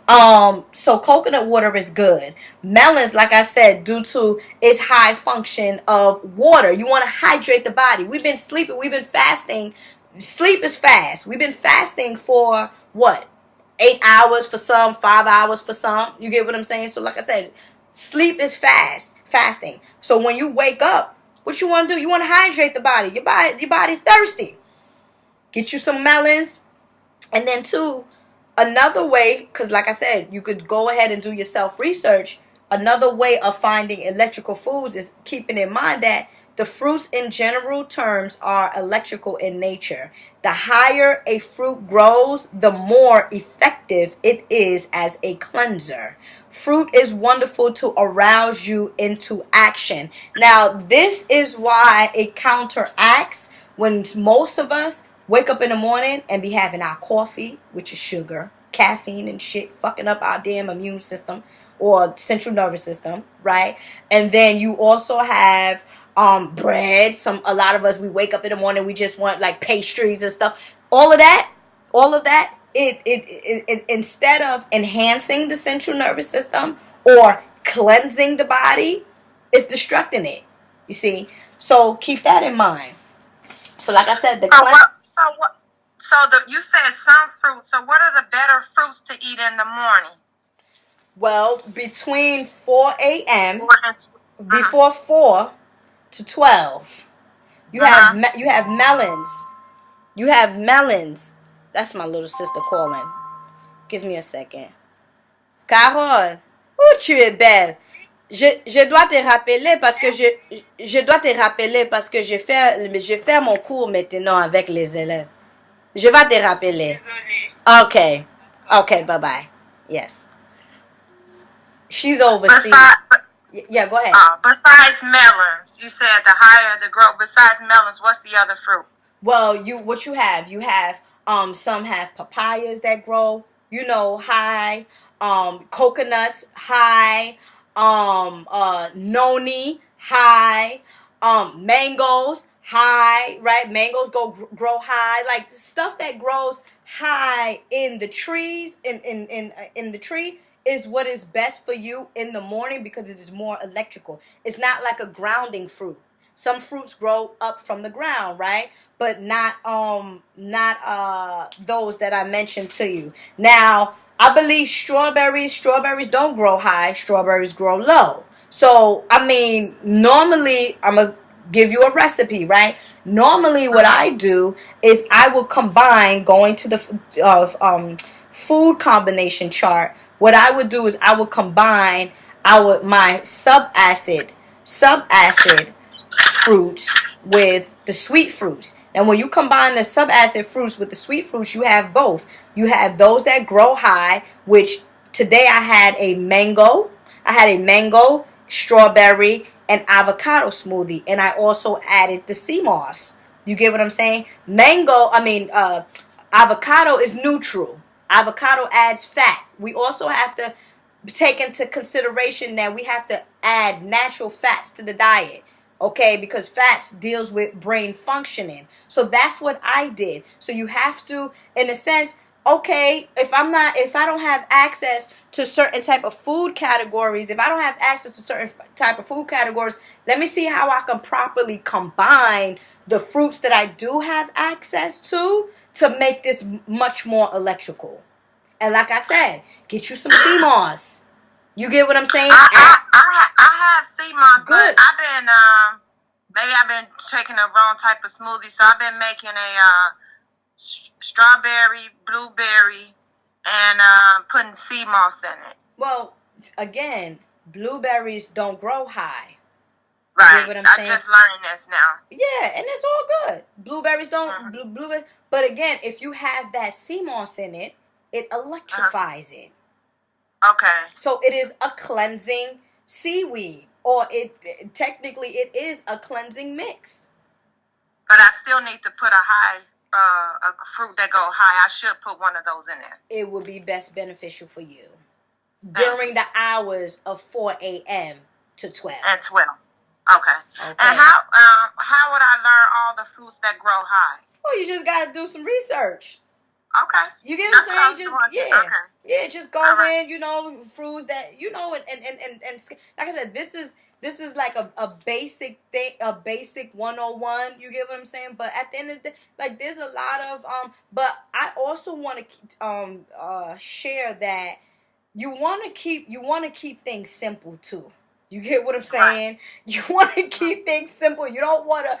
Speaker 1: So coconut water is good. Melons, like I said, due to its high function of water, you want to hydrate the body. We've been sleeping, we've been fasting. Sleep is fast. We've been fasting for what? 8 hours for some, 5 hours for some. You get what I'm saying? So like I said, sleep is fasting. So when you wake up, what you want to do? You want to hydrate the body. Your body's thirsty. Get you some melons. And then another way, because like I said, you could go ahead and do your self-research. Another way of finding electrical foods is keeping in mind that the fruits in general terms are electrical in nature. The higher a fruit grows, the more effective it is as a cleanser. Fruit is wonderful to arouse you into action. Now, this is why it counteracts when most of us wake up in the morning and be having our coffee, which is sugar, caffeine and shit, fucking up our damn immune system or central nervous system, right? And then you also have bread. A lot of us, we wake up in the morning, we just want like pastries and stuff. All of that, it instead of enhancing the central nervous system or cleansing the body, it's destructing it. You see? So keep that in mind. So like I said,
Speaker 2: you said some fruits. So what are the better fruits to eat in the morning?
Speaker 1: Well, between 4 a.m. before 4 to 12, you have melons. You have melons. That's my little sister calling. Give me a second. Carole, oh tu es belle. Je dois te rappeler parce que je dois te rappeler parce que je fais mon cours maintenant avec les élèves. Je vais te rappeler. Okay. Okay, bye-bye. Yes. She's overseas. Yeah, go ahead.
Speaker 2: Besides melons, you said the higher the growth. Besides melons, what's the other fruit?
Speaker 1: Well, what you have some have papayas that grow, high, coconuts high, noni high, mangoes high, right? Mangoes grow high, like stuff that grows high in the trees, in the tree is what is best for you in the morning because it is more electrical. It's not like a grounding fruit. Some fruits grow up from the ground, right? But not those that I mentioned to you. Now, I believe strawberries don't grow high, strawberries grow low. So, I mean, normally I'm going to give you a recipe, right? Normally what I do is I will combine, going to the food combination chart. What I would do is I would combine my subacid fruits with the sweet fruits. And when you combine the subacid fruits with the sweet fruits, you have both. You have those that grow high, which today I had a mango, strawberry, and avocado smoothie. And I also added the sea moss. You get what I'm saying? Avocado is neutral. Avocado adds fat. We also have to take into consideration that we have to add natural fats to the diet. Okay, because fats deals with brain functioning. So that's what I did. So you have to, in a sense, okay, if I don't have access to certain type of food categories, let me see how I can properly combine the fruits that I do have access to make this much more electrical. And like I said, get you some sea moss. You get what I'm saying?
Speaker 2: I have sea moss, but I've been taking the wrong type of smoothie, so I've been making a strawberry, blueberry, and putting sea moss in it.
Speaker 1: Well, again, blueberries don't grow high.
Speaker 2: Right. I'm just learning this now.
Speaker 1: Yeah, and it's all good. Blueberries don't blueberries, but again, if you have that sea moss in it, it electrifies it.
Speaker 2: Okay.
Speaker 1: So it is a cleansing seaweed, or technically it is a cleansing mix.
Speaker 2: But I still need to put a fruit that go high. I should put one of those in there.
Speaker 1: It would be best beneficial for you during the hours of 4 a.m. to 12.
Speaker 2: And 12. Okay. And how would I learn all the fruits that grow high?
Speaker 1: Well, you just got to do some research.
Speaker 2: Okay.
Speaker 1: You get what I'm saying? Just go in, fruits that, and like I said, this is like a basic thing, a basic 101. You get what I'm saying? But at the end of the day, like, there's a lot of but I also want to share that you want to keep things simple too. You get what I'm saying? Right. You want to keep things simple. You don't want to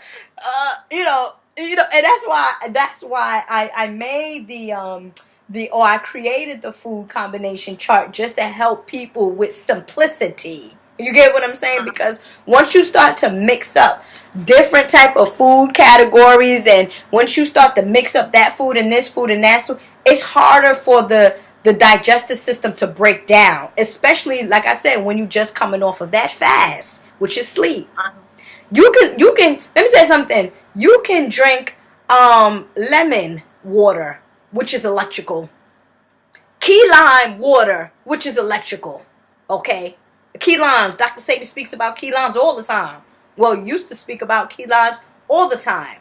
Speaker 1: and that's why I made I created the food combination chart, just to help people with simplicity. You get what I'm saying? Because once you start to mix up different type of food categories, and once you start to mix up that food and this food and that food, it's harder for the digestive system to break down, especially, like I said, when you just coming off of that fast, which is sleep. You can let me tell you something. You can drink lemon water, which is electrical. Key lime water, which is electrical. Okay? Key limes. Dr. Sabi speaks about key limes all the time. Well, used to speak about key limes all the time.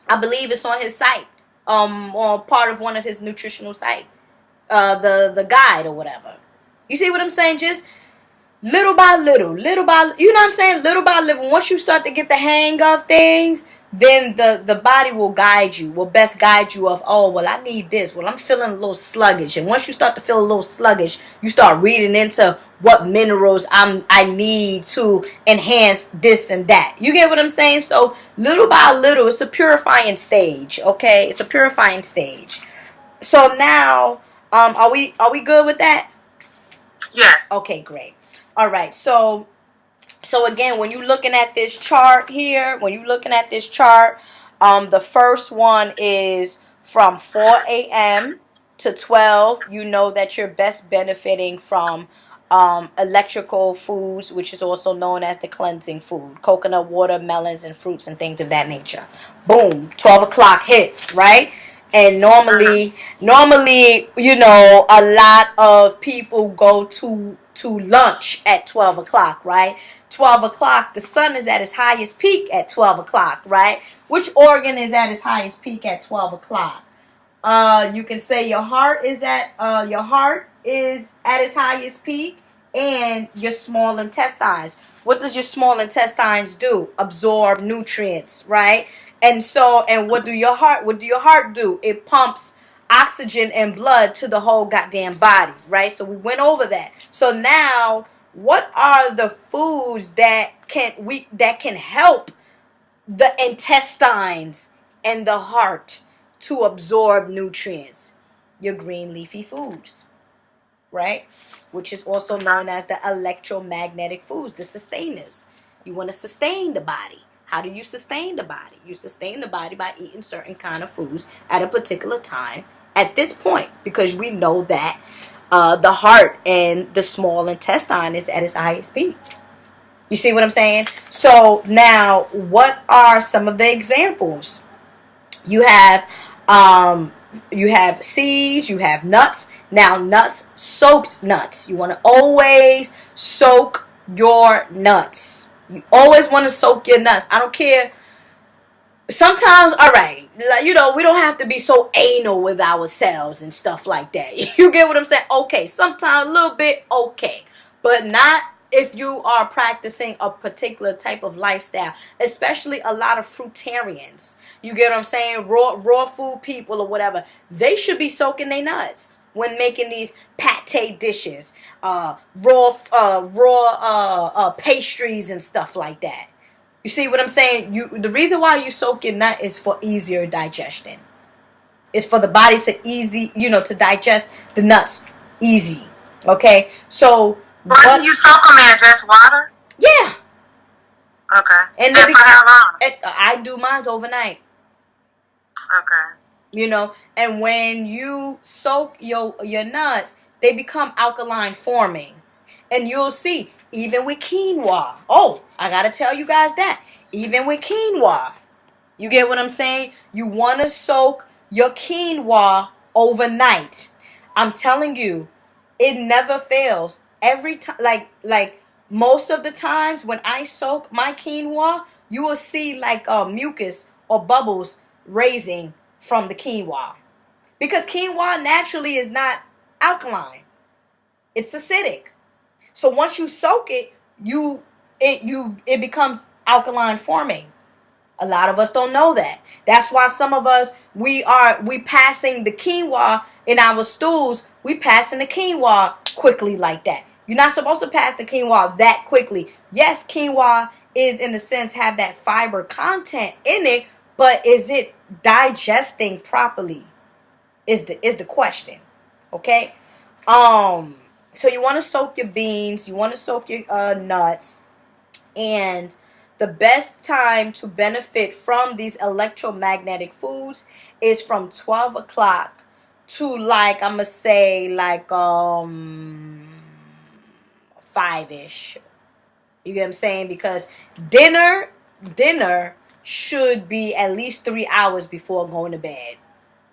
Speaker 1: I believe it's on his site, or part of one of his nutritional site, the guide or whatever. You see what I'm saying? Just little by little, you know what I'm saying? Little by little. Once you start to get the hang of things, then the body will best guide you of, oh, well, I need this. Well, I'm feeling a little sluggish. And once you start to feel a little sluggish, you start reading into what minerals I need to enhance this and that. You get what I'm saying? So little by little, it's a purifying stage, okay? It's a purifying stage. So now, are we good with that?
Speaker 2: Yes.
Speaker 1: Okay, great. All right. So again, when you're looking at this chart here, the first one is from 4 a.m. to 12. You know that you're best benefiting from electrical foods, which is also known as the cleansing food. Coconut water, melons, and fruits and things of that nature. Boom. 12 o'clock hits, right? And normally, a lot of people go to to lunch at 12 o'clock, right? 12 o'clock, the sun is at its highest peak at 12 o'clock, right? Which organ is at its highest peak at 12 o'clock? You can say your heart is at its highest peak, and your small intestines. What does your small intestines do? Absorb nutrients, right? And what do your heart do? It pumps oxygen and blood to the whole goddamn body, right? So we went over that. So now, what are the foods that can help the intestines and the heart to absorb nutrients? Your green leafy foods, right? Which is also known as the electromagnetic foods, the sustainers. You want to sustain the body. How do you sustain the body? You sustain the body by eating certain kind of foods at a particular time at this point, because we know that the heart and the small intestine is at its highest peak. You see what I'm saying? So now, what are some of the examples? You have seeds, you have nuts. Now, nuts, soaked nuts. You want to always soak your nuts. You always want to soak your nuts. I don't care. Sometimes, all right, we don't have to be so anal with ourselves and stuff like that. You get what I'm saying? Okay, sometimes a little bit, okay. But not if you are practicing a particular type of lifestyle, especially a lot of fruitarians. You get what I'm saying? Raw food people or whatever. They should be soaking their nuts when making these pate dishes, raw pastries and stuff like that. You see what I'm saying? The reason why you soak your nut is for easier digestion. It's for the body to digest the nuts easy. Okay? So
Speaker 2: what do you soak them in? Just water?
Speaker 1: Yeah.
Speaker 2: Okay. And for how long?
Speaker 1: I do mine overnight.
Speaker 2: Okay.
Speaker 1: And when you soak your nuts, they become alkaline forming. And you'll see, even with quinoa. Oh, I got to tell you guys that. Even with quinoa. You get what I'm saying? You want to soak your quinoa overnight. I'm telling you, it never fails. Every time, like most of the times when I soak my quinoa, you will see like mucus or bubbles raising from the quinoa, because quinoa naturally is not alkaline. It's acidic. So once you soak it, it becomes alkaline forming. A lot of us don't know that. That's why some of us we passing the quinoa in our stools. We passing the quinoa quickly like that. You're not supposed to pass the quinoa that quickly. Yes, quinoa is in a sense have that fiber content in it, but is it digesting properly? Is the question. Okay? So you want to soak your beans, you want to soak your nuts, and the best time to benefit from these electromagnetic foods is from 12 o'clock to I'm going to say 5-ish. You get what I'm saying? Because dinner should be at least 3 hours before going to bed.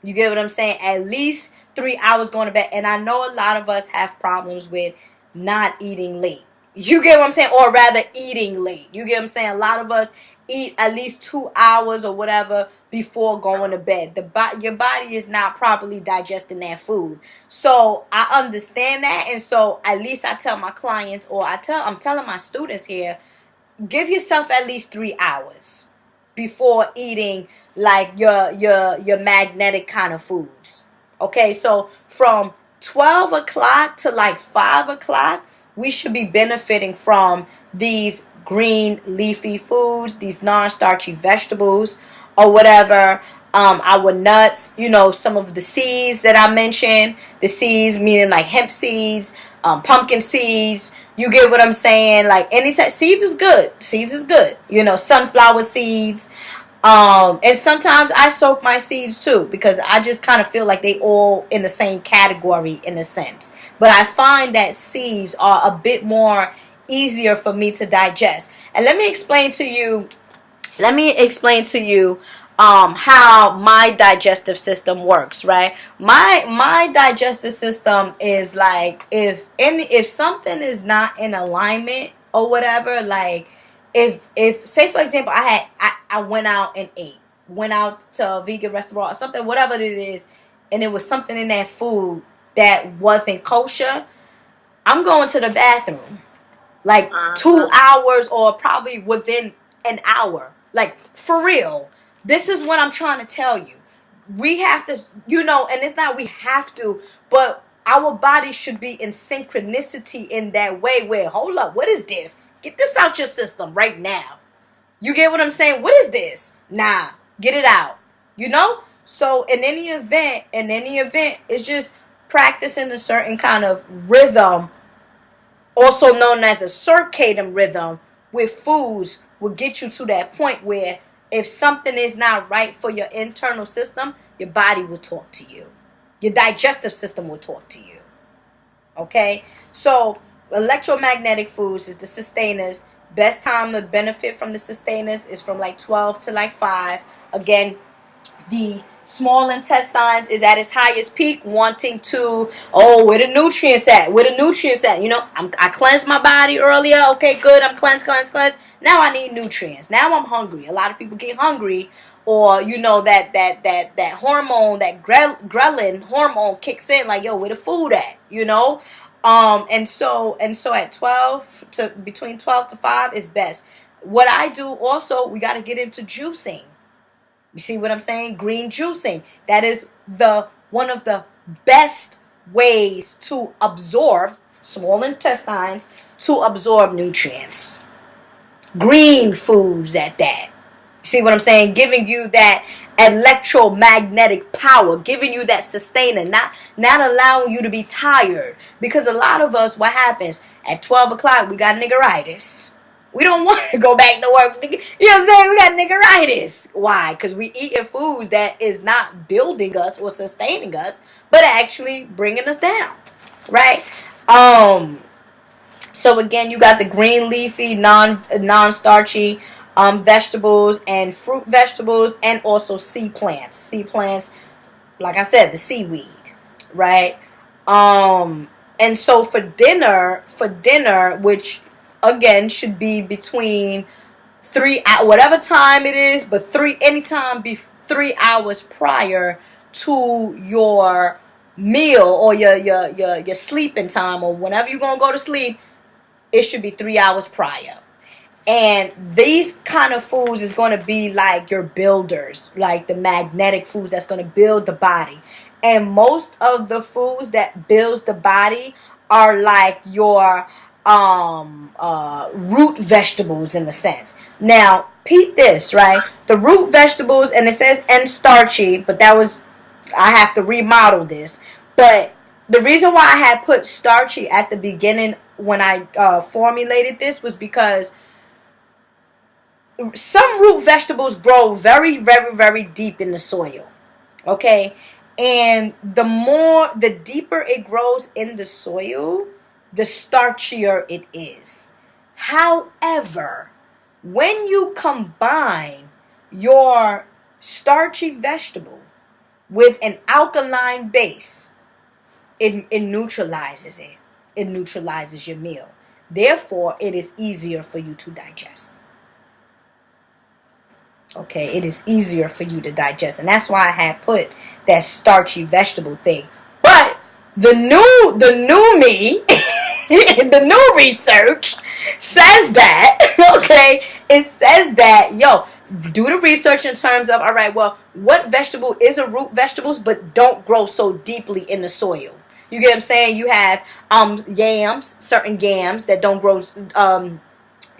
Speaker 1: You get what I'm saying? At least 3 hours going to bed. And I know a lot of us have problems with not eating late. You get what I'm saying? Or rather, eating late. You get what I'm saying? A lot of us eat at least 2 hours or whatever before going to bed. Your body is not properly digesting that food. So I understand that. And so at least I tell my clients, or I'm telling my students here, give yourself at least 3 hours before eating like your magnetic kind of foods. Okay, so from 12 o'clock to 5 o'clock, we should be benefiting from these green leafy foods, these non-starchy vegetables or whatever. Our nuts, some of the seeds that I mentioned, the seeds meaning like hemp seeds, pumpkin seeds. You get what I'm saying? Like any type, seeds is good. Sunflower seeds. And sometimes I soak my seeds too, because I just kind of feel like they all in the same category in a sense. But I find that seeds are a bit more easier for me to digest. And let me explain to you how my digestive system works, right? My digestive system is like, if something is not in alignment or whatever, like if say for example I went out and went out to a vegan restaurant or something, whatever it is, and it was something in that food that wasn't kosher, I'm going to the bathroom like 2 hours or probably within an hour. Like, for real. This is what I'm trying to tell you. We have to, and it's not we have to, but our body should be in synchronicity in that way where, hold up, what is this? Get this out your system right now. You get what I'm saying? What is this? Nah, get it out. So in any event, it's just practicing a certain kind of rhythm, also known as a circadian rhythm, with foods will get you to that point where if something is not right for your internal system, your body will talk to you. Your digestive system will talk to you. Okay? So electromagnetic foods is the sustainers. Best time to benefit from the sustainers is from like 12 to like 5. Again, the small intestines is at its highest peak, wanting to, where the nutrients at? I cleansed my body earlier. Okay, good. I'm cleansed. Now I need nutrients. Now I'm hungry. A lot of people get hungry, or that hormone, that ghrelin hormone kicks in. Like, yo, where the food at? And so at 12 to between 12 to 5 is best. What I do also, we got to get into juicing. You see what I'm saying? Green juicing. That is one of the best ways to absorb small intestines, to absorb nutrients. Green foods at that. You see what I'm saying? Giving you that electromagnetic power, giving you that sustainer, not allowing you to be tired. Because a lot of us, what happens? At 12 o'clock, we got niggeritis. We don't want to go back to work. You know what I'm saying? We got niggeritis. Why? Because we eating foods that is not building us or sustaining us, but actually bringing us down. Right? So again, you got the green leafy, non-starchy vegetables and fruit vegetables, and also sea plants. Sea plants, like I said, the seaweed. Right? And so for dinner, which again should be between 3 whatever time it is, but anytime 3 hours prior to your meal or your sleeping time, or whenever you're gonna go to sleep, it should be 3 hours prior. And these kind of foods is going to be like your builders, like the magnetic foods that's going to build the body. And most of the foods that builds the body are like your root vegetables in a sense. Now, peep this, right? The root vegetables, and it says and starchy, but I have to remodel this. But the reason why I had put starchy at the beginning when I formulated this was because some root vegetables grow very, very, very deep in the soil. Okay? And the deeper it grows in the soil, the starchier it is. However, when you combine your starchy vegetable with an alkaline base, it neutralizes it. It neutralizes your meal. Therefore, it is easier for you to digest. Okay, it is easier for you to digest. And that's why I had put that starchy vegetable thing. But the new me, the new research says that, okay, it says that, do the research in terms of, all right, well, what vegetable is a root vegetables but don't grow so deeply in the soil? You get what I'm saying? You have yams, certain yams that don't grow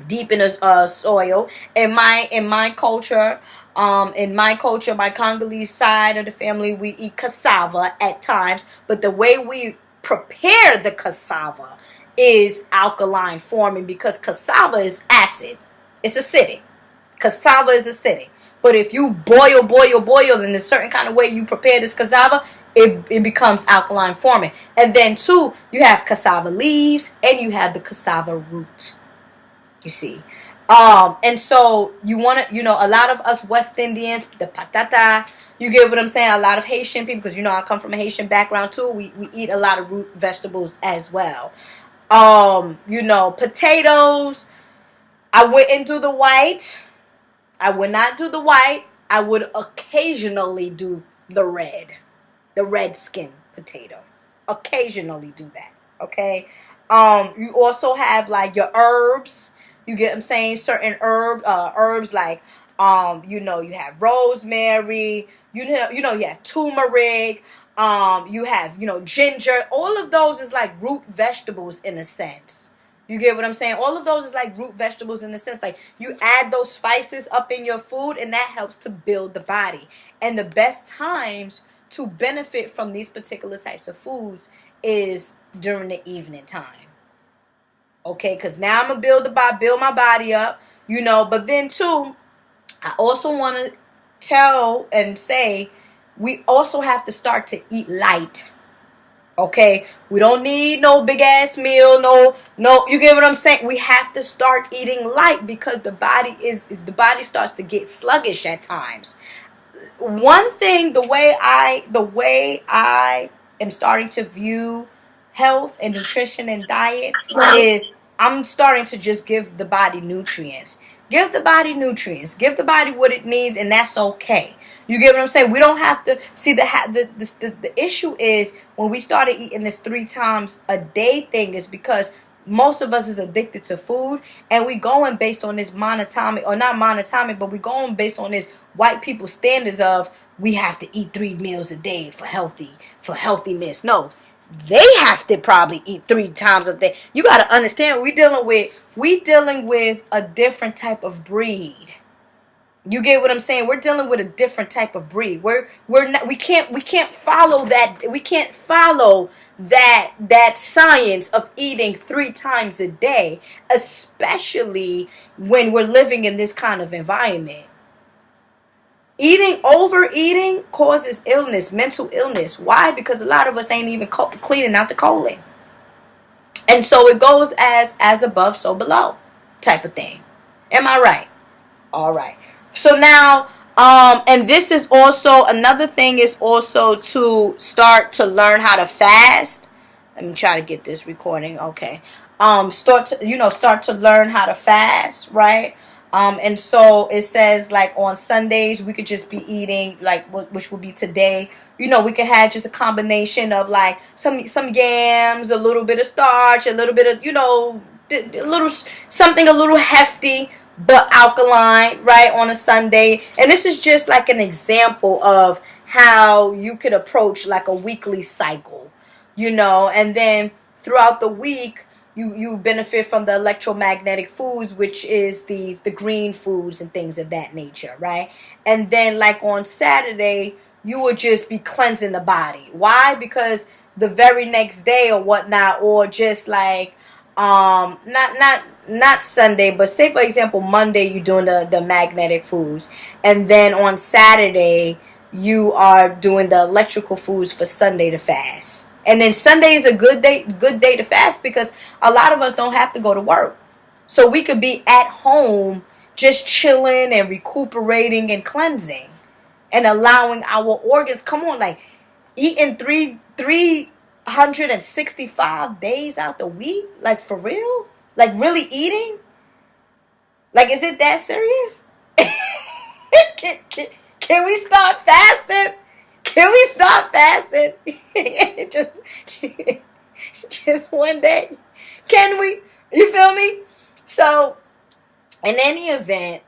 Speaker 1: deep in the soil. In my culture, my Congolese side of the family, we eat cassava at times, but the way we prepare the cassava is alkaline forming, because cassava is acid. It's acidic. Cassava is acidic. But if you boil in a certain kind of way you prepare this cassava, it becomes alkaline forming. And then too, you have cassava leaves and you have the cassava root. You see. And so you want to, a lot of us West Indians, the patata, you get what I'm saying? A lot of Haitian people, because I come from a Haitian background too. We eat a lot of root vegetables as well. Potatoes. I wouldn't do the white. I would not do the white. I would occasionally do the red skin potato. Occasionally do that. Okay. You also have like your herbs. You get what I'm saying? Certain herbs like you have rosemary. You have turmeric. You have ginger. All of those is like root vegetables in a sense. You get what I'm saying? All of those is like root vegetables in the sense like you add those spices up in your food and that helps to build the body. And the best times to benefit from these particular types of foods is during the evening time. Okay, because now I'm going to build my body up, but then too, I also want to tell and say we also have to start to eat light. Okay, we don't need no big ass meal, no, you get what I'm saying? We have to start eating light because the body starts to get sluggish at times. One thing, the way I am starting to view health and nutrition and diet is I'm starting to just give the body nutrients. Give the body nutrients. Give the body what it needs, and that's okay. You get what I'm saying? We don't have to see the issue is when we started eating this 3 times a day thing is because most of us is addicted to food, and we going based on this monatomic, or not monatomic, but we going based on this white people standards of we have to eat 3 meals a day for healthiness. No, they have to probably eat 3 times a day. You got to understand we dealing with a different type of breed. You get what I'm saying? We're dealing with a different type of breed. We can't follow that. We can't follow that science of eating 3 times a day, especially when we're living in this kind of environment. Overeating causes illness, mental illness. Why? Because a lot of us ain't even cleaning out the colon. And so it goes as above, so below type of thing. Am I right? All right. So now, and this is also, another thing is also to start to learn how to fast. Let me try to get this recording. Okay. Start to learn how to fast, right? And so it says like on Sundays, we could just be eating like, which will be today. We could have just a combination of like some yams, a little bit of starch, a little bit of, something a little hefty, but alkaline, right, on a Sunday. And this is just like an example of how you could approach like a weekly cycle, and then throughout the week, you benefit from the electromagnetic foods, which is the green foods and things of that nature, right? And then like on Saturday, you would just be cleansing the body. Why? Because the very next day or whatnot, or just like not Sunday, but say for example Monday you're doing the magnetic foods, and then on Saturday you are doing the electrical foods for Sunday to fast. And then Sunday is a good day to fast because a lot of us don't have to go to work, so we could be at home just chilling and recuperating and cleansing and allowing our organs. Come on, like eating 365 days out the week, like for real, like really eating, like is it that serious? Can we stop fasting? Can we stop fasting? just one day. Can we? You feel me? So in any event,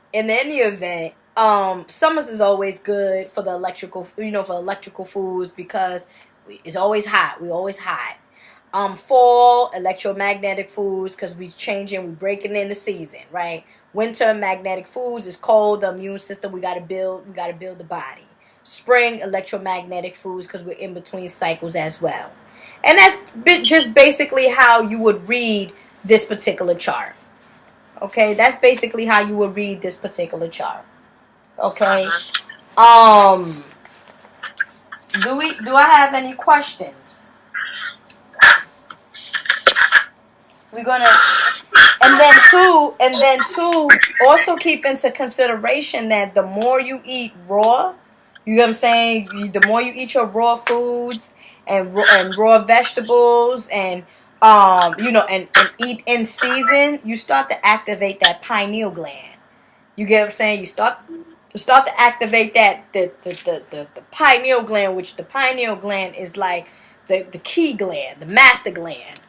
Speaker 1: summers is always good for the electrical, for electrical foods because it's always hot. We always hot. Fall, electromagnetic foods because we changing, we breaking in the season, right? Winter, magnetic foods is cold, the immune system, we gotta build the body. Spring, electromagnetic foods because we're in between cycles as well. And that's just basically how you would read this particular chart. Okay, that's basically how you would read this particular chart. Okay. Do I have any questions? We're gonna, and then two, also keep into consideration that the more you eat raw, you know what I'm saying, the more you eat your raw foods and raw vegetables and and eat in season, you start to activate that pineal gland. You get what I'm saying? You start to activate that the pineal gland, which the pineal gland is like the key gland, the master gland.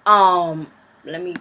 Speaker 1: Let me